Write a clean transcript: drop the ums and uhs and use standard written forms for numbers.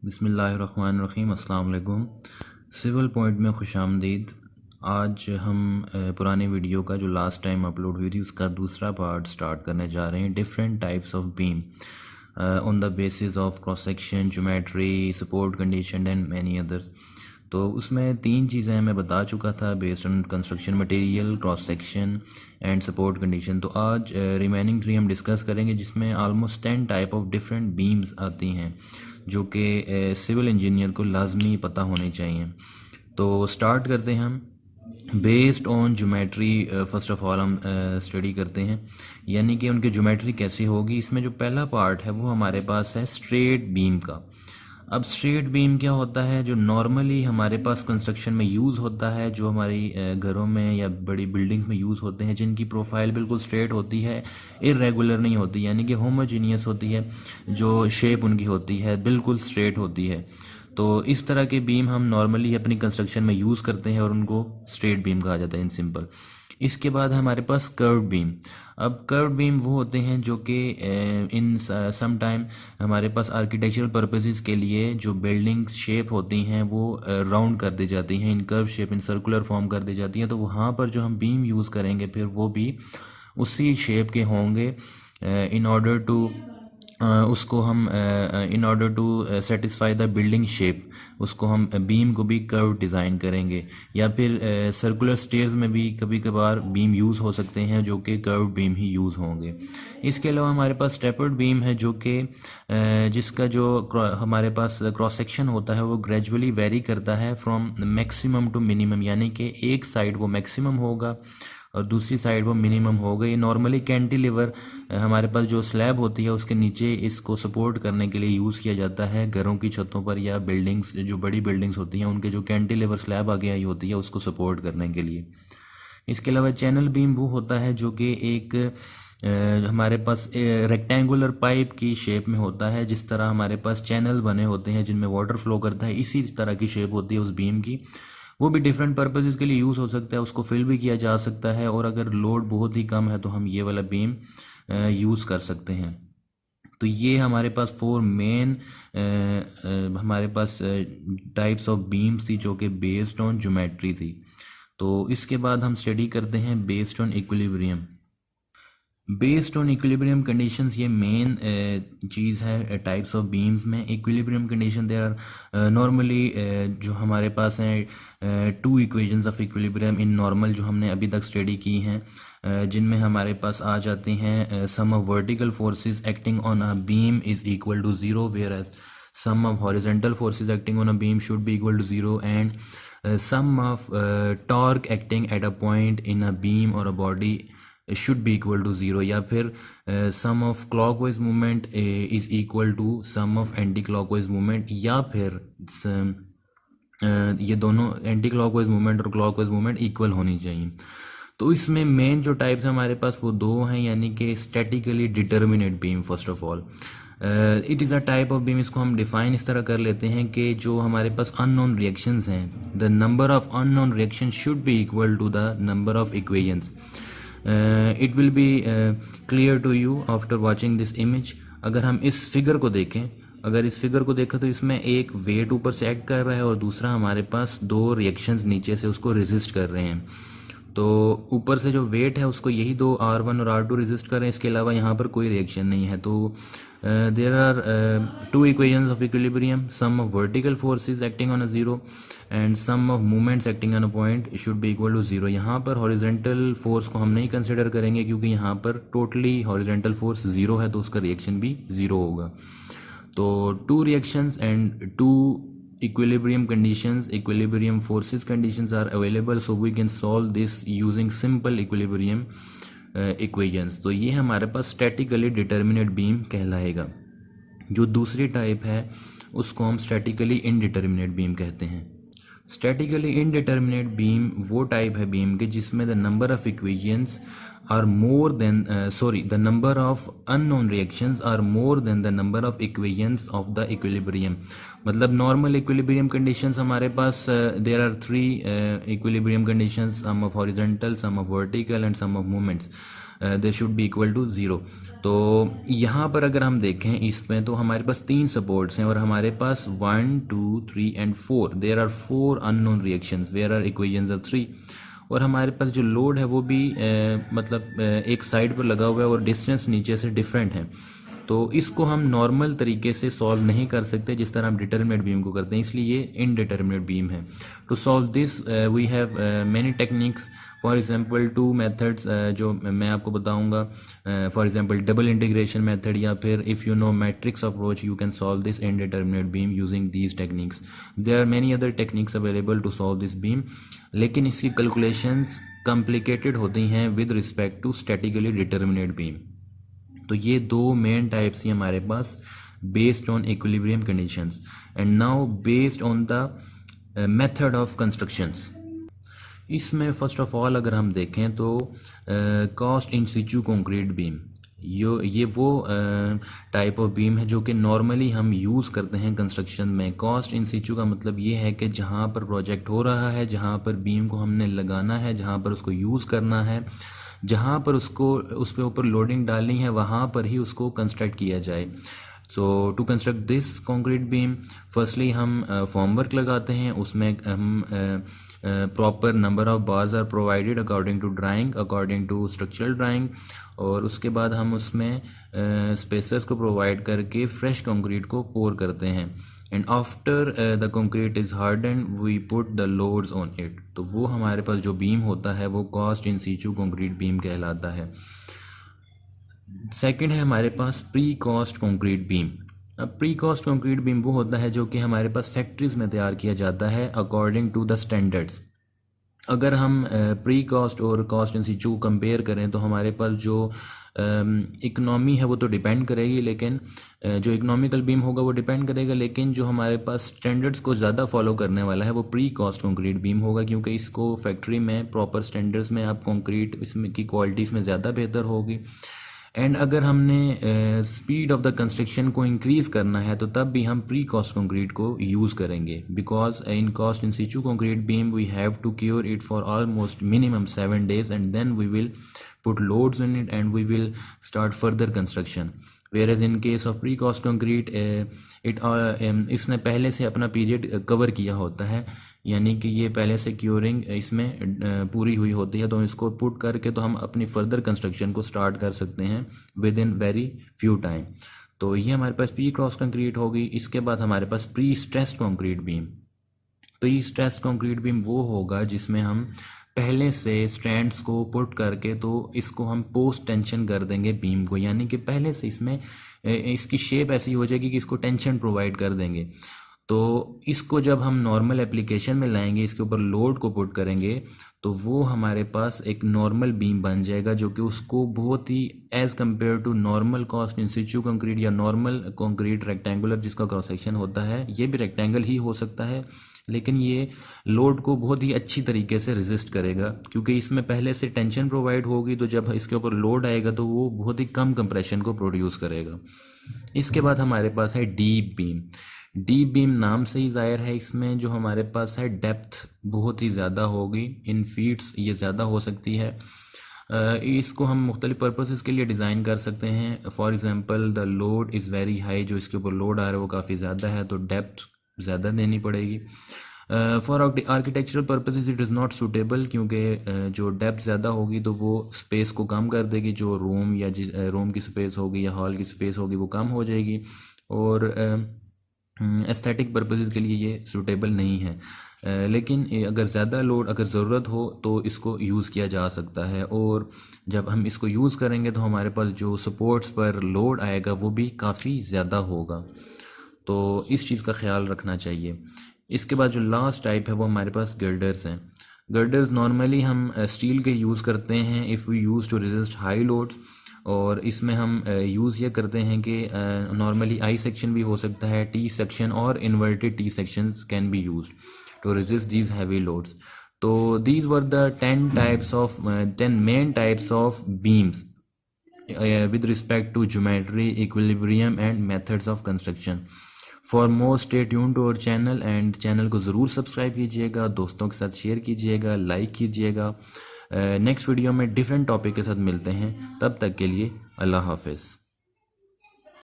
बिस्मिल्लाहिर्रहमानिर्रहीम। अस्सलाम वालेकुम। सिविल पॉइंट में खुशामदीद। आज हम पुरानी वीडियो का जो लास्ट टाइम अपलोड हुई थी उसका दूसरा पार्ट स्टार्ट करने जा रहे हैं। Different types of beam on the basis of cross section, geometry, support condition and many other. तो उसमें तीन चीज़ें मैं बता चुका था based on construction material, cross section and support condition. तो आज रिमेनिंग थ्री हम डिस्कस करेंगे जिसमें almost 10 type of different beams आती हैं जो कि सिविल इंजीनियर को लाजमी पता होनी चाहिए। तो स्टार्ट करते हैं हम based on geometry. First of all हम स्टडी करते हैं यानी कि उनकी ज्योमेट्री कैसी होगी। इसमें जो पहला पार्ट है वो हमारे पास है स्ट्रेट बीम का। अब स्ट्रेट बीम क्या होता है? जो नॉर्मली हमारे पास कंस्ट्रक्शन में यूज़ होता है, जो हमारी घरों में या बड़ी बिल्डिंग्स में यूज़ होते हैं, जिनकी प्रोफाइल बिल्कुल स्ट्रेट होती है, इरेगुलर नहीं होती, यानी कि होमोजीनियस होती है। जो शेप उनकी होती है बिल्कुल स्ट्रेट होती है। तो इस तरह के बीम हम नॉर्मली अपनी कंस्ट्रक्शन में यूज़ करते हैं और उनको स्ट्रेट बीम कहा जाता है इन सिंपल। इसके बाद हमारे पास कर्व बीम। अब कर्व बीम वो होते हैं जो कि इन सम टाइम हमारे पास आर्किटेक्चरल पर्पसेस के लिए जो बिल्डिंग शेप होती हैं वो राउंड कर दी जाती हैं, in curve shape, in circular form कर दी जाती हैं। तो वहाँ पर जो हम बीम यूज़ करेंगे फिर वो भी उसी शेप के होंगे इन ऑर्डर टू उसको हम in order to satisfy the building shape, उसको हम बीम को भी कर्व डिज़ाइन करेंगे। या फिर सर्कुलर स्टेयर्स में भी कभी कभार बीम यूज़ हो सकते हैं जो कि कर्व बीम ही यूज़ होंगे। इसके अलावा हमारे पास टेपर्ड बीम है जो कि जिसका जो हमारे पास क्रॉस सेक्शन होता है वो ग्रेजुअली वेरी करता है फ्रॉम मैक्सिमम टू मिनिमम, यानी कि एक साइड वो मैक्सिमम होगा और दूसरी साइड वो मिनिमम हो गई। नॉर्मली कैंटिलीवर हमारे पास जो स्लैब होती है उसके नीचे इसको सपोर्ट करने के लिए यूज़ किया जाता है घरों की छतों पर, या बिल्डिंग्स जो बड़ी बिल्डिंग्स होती हैं उनके जो कैंटिलीवर स्लैब आगे आई होती है उसको सपोर्ट करने के लिए। इसके अलावा चैनल बीम वो होता है जो कि एक हमारे पास रेक्टेंगुलर पाइप की शेप में होता है। जिस तरह हमारे पास चैनल बने होते हैं जिनमें वाटर फ्लो करता है, इसी तरह की शेप होती है उस बीम की। वो भी डिफरेंट पर्पसेस के लिए यूज़ हो सकता है, उसको फिल भी किया जा सकता है, और अगर लोड बहुत ही कम है तो हम ये वाला बीम यूज़ कर सकते हैं। तो ये हमारे पास फोर मेन हमारे पास टाइप्स ऑफ बीम्स थी जो कि बेस्ड ऑन ज्योमेट्री थी। तो इसके बाद हम स्टडी करते हैं based on equilibrium. Based on equilibrium conditions ये मेन चीज़ है टाइप्स ऑफ बीम्स में। Equilibrium condition there are normally जो हमारे पास हैं two equations of equilibrium in normal जो हमने अभी तक स्टडी की हैं, जिनमें हमारे पास आ जाती हैं sum of vertical forces acting on a beam is equal to zero, whereas sum of horizontal forces acting on a beam should be equal to zero, and sum of torque acting at a point in a beam और a body should be equal to zero. या फिर sum of clockwise movement is equal to sum of anti clockwise movement, या फिर ये दोनों anti clockwise movement और clockwise movement equal होनी चाहिए। तो इसमें मेन जो टाइप्स हमारे पास वो दो हैं, यानी कि statically determinate beam. First of all it is a type of beam. इसको हम डिफाइन इस तरह कर लेते हैं कि जो हमारे पास अननोन रिएक्शंस हैं, the number of unknown reaction should be equal to the number of equations. It will be clear to you after watching this image. अगर हम इस फिगर को देखें, अगर इस फिगर को देखें तो इसमें एक वेट ऊपर से एक्ट कर रहा है और दूसरा हमारे पास दो रिएक्शंस नीचे से उसको रेजिस्ट कर रहे हैं। तो ऊपर से जो वेट है उसको यही दो R1 और R2 रेजिस्ट कर रहे हैं, इसके अलावा यहाँ पर कोई रिएक्शन नहीं है। तो there are two equations of equilibrium, sum of vertical forces acting on a zero and sum of movements acting on a point should be equal to zero. यहाँ पर हॉरिजेंटल फोर्स को हम नहीं कंसिडर करेंगे क्योंकि यहाँ पर टोटली हॉरिजेंटल फोर्स जीरो है, तो उसका रिएक्शन भी जीरो होगा। तो two reactions and two equilibrium conditions, equilibrium forces conditions are available, so we can solve this using simple equilibrium equations। तो ये हमारे पास statically determinate beam कहलाएगा। जो दूसरी टाइप है उसको हम statically indeterminate beam कहते हैं। स्टैटिकली इनडिटर्मिनेट बीम वो टाइप है बीम के जिसमें the number of equations are more than the number of unknown reactions are more than the number of equations of the equilibrium. मतलब नॉर्मल इक्विलिब्रियम कंडीशंस हमारे पास there are three equilibrium conditions, sum of horizontal, sum of vertical and sum of movements. They should be equal to 0। तो यहाँ पर अगर हम देखें इसमें तो हमारे पास 3 सपोर्ट्स हैं और हमारे पास 1 2 3 and 4, there are 4 unknown reactions where are equations are 3। और हमारे पास जो लोड है वो भी मतलब एक साइड पर लगा हुआ है और डिस्टेंस नीचे से डिफरेंट है। तो इसको हम नॉर्मल तरीके से सॉल्व नहीं कर सकते जिस तरह हम डिटर्मिनेट बीम को करते हैं, इसलिए ये इनडिटर्मिनेट बीम है। To solve this we have many techniques. For example 2 methods जो मैं आपको बताऊंगा। For example double integration method, या फिर if you know matrix approach, you can solve this indeterminate beam using these techniques. There are many other techniques available to solve this beam, लेकिन इसकी calculations complicated होती हैं with respect to statically determinate beam. तो ये 2 main types ही हमारे पास based on equilibrium conditions. And now based on the method of constructions, इसमें first of all अगर हम देखें तो cast in situ concrete beam, ये वो टाइप ऑफ बीम है जो कि नॉर्मली हम यूज़ करते हैं कंस्ट्रक्शन में। कॉस्ट इन सिचू का मतलब ये है कि जहाँ पर प्रोजेक्ट हो रहा है, जहाँ पर बीम को हमने लगाना है, जहाँ पर उसको यूज़ करना है, जहाँ पर उसको उस पे ऊपर लोडिंग डालनी है, वहाँ पर ही उसको कंस्ट्रक्ट किया जाए। So to construct this concrete beam, firstly हम फॉर्मवर्क लगाते हैं। उसमें हम proper number of bars are provided according to drawing, according to structural drawing. और उसके बाद हम उसमें स्पेसर्स को प्रोवाइड करके फ्रेश कंक्रीट को पोर करते हैं। And after the concrete is harden we put the loads on it. तो वो हमारे पास जो बीम होता है वो cast in situ concrete beam कहलाता है। सेकंड है हमारे पास प्री कास्ट कंक्रीट बीम। अब प्री कास्ट कंक्रीट बीम वो होता है जो कि हमारे पास फैक्ट्रीज में तैयार किया जाता है अकॉर्डिंग टू द स्टैंडर्ड्स। अगर हम प्री कास्ट और कास्ट इन सीचू कंपेयर करें तो हमारे पास जो इकनॉमी है वो तो डिपेंड करेगी, लेकिन जो इकोनॉमिकल बीम होगा वो डिपेंड करेगा, लेकिन जो हमारे पास स्टैंडर्ड्स को ज़्यादा फॉलो करने वाला है वो प्री कास्ट कंक्रीट बीम होगा, क्योंकि इसको फैक्ट्री में प्रॉपर स्टैंडर्ड्स में आप कंक्रीट इसमें की क्वालिटी इसमें ज़्यादा बेहतर होगी। एंड अगर हमने स्पीड ऑफ द कंस्ट्रक्शन को इंक्रीज़ करना है तो तब भी हम प्री कास्ट कंक्रीट को यूज़ करेंगे, because in cast in situ concrete beam we have to cure it for almost minimum 7 days and then we will put loads in it and we will start further construction. Whereas in case of pre-cost concrete इसने पहले से अपना period cover किया होता है, यानी कि ये पहले से क्योरिंग इसमें पूरी हुई होती है, तो इसको पुट करके तो हम अपनी फर्दर कंस्ट्रक्शन को स्टार्ट कर सकते हैं with in very few time. तो ये हमारे पास प्री क्रॉस कंक्रीट होगी। इसके बाद हमारे पास pre stressed concrete beam. Pre stressed concrete beam वो होगा जिसमें हम पहले से स्ट्रैंड्स को पुट करके तो इसको हम पोस्ट टेंशन कर देंगे बीम को, यानी कि पहले से इसमें इसकी शेप ऐसी हो जाएगी कि इसको टेंशन प्रोवाइड कर देंगे। तो इसको जब हम नॉर्मल एप्लीकेशन में लाएंगे, इसके ऊपर लोड को पुट करेंगे, तो वो हमारे पास एक नॉर्मल बीम बन जाएगा जो कि उसको बहुत ही as compare to normal cast in situ concrete या नॉर्मल कंक्रीट रेक्टेंगुलर जिसका क्रॉस सेक्शन होता है, ये भी रेक्टेंगल ही हो सकता है, लेकिन ये लोड को बहुत ही अच्छी तरीके से रेजिस्ट करेगा क्योंकि इसमें पहले से टेंशन प्रोवाइड होगी। तो जब इसके ऊपर लोड आएगा तो वो बहुत ही कम कंप्रेशन को प्रोड्यूस करेगा। इसके बाद हमारे पास है डीप बीम। डीप बीम नाम से ही जाहिर है, इसमें जो हमारे पास है डेप्थ बहुत ही ज़्यादा होगी, इन फीट्स ये ज़्यादा हो सकती है। इसको हम मुख्तलिफ पर्पसेस के लिए डिज़ाइन कर सकते हैं। For example the load is very high, जो इसके ऊपर लोड आ रहा है वो काफ़ी ज़्यादा है, तो डेप्थ ज़्यादा देनी पड़ेगी। For architectural purposes it is not suitable, क्योंकि जो डेप्थ ज़्यादा होगी तो वो स्पेस को कम कर देगी, जो रूम या रूम की स्पेस होगी या हॉल की स्पेस होगी वो कम हो जाएगी, और एस्थेटिक पर्पसेस के लिए ये सूटेबल नहीं है। लेकिन अगर ज़्यादा लोड अगर ज़रूरत हो तो इसको यूज़ किया जा सकता है, और जब हम इसको यूज़ करेंगे तो हमारे पास जो सपोर्ट्स पर लोड आएगा वो भी काफ़ी ज़्यादा होगा, तो इस चीज़ का ख्याल रखना चाहिए। इसके बाद जो लास्ट टाइप है वो हमारे पास गर्डर्स हैं। गर्डर्स नॉर्मली हम स्टील के यूज़ करते हैं if we use to resist high loads, और इसमें हम यूज़ ये करते हैं कि नॉर्मली आई सेक्शन भी हो सकता है, टी सेक्शन और inverted T sections can be used to resist these heavy loads. तो these were the 10 main types of beams with respect to geometry, equilibrium and methods of construction. For more stay tuned to our channel, and channel को ज़रूर subscribe कीजिएगा, दोस्तों के साथ share कीजिएगा, like कीजिएगा। Next video में डिफरेंट टॉपिक के साथ मिलते हैं, तब तक के लिए अल्लाह हाफिज़।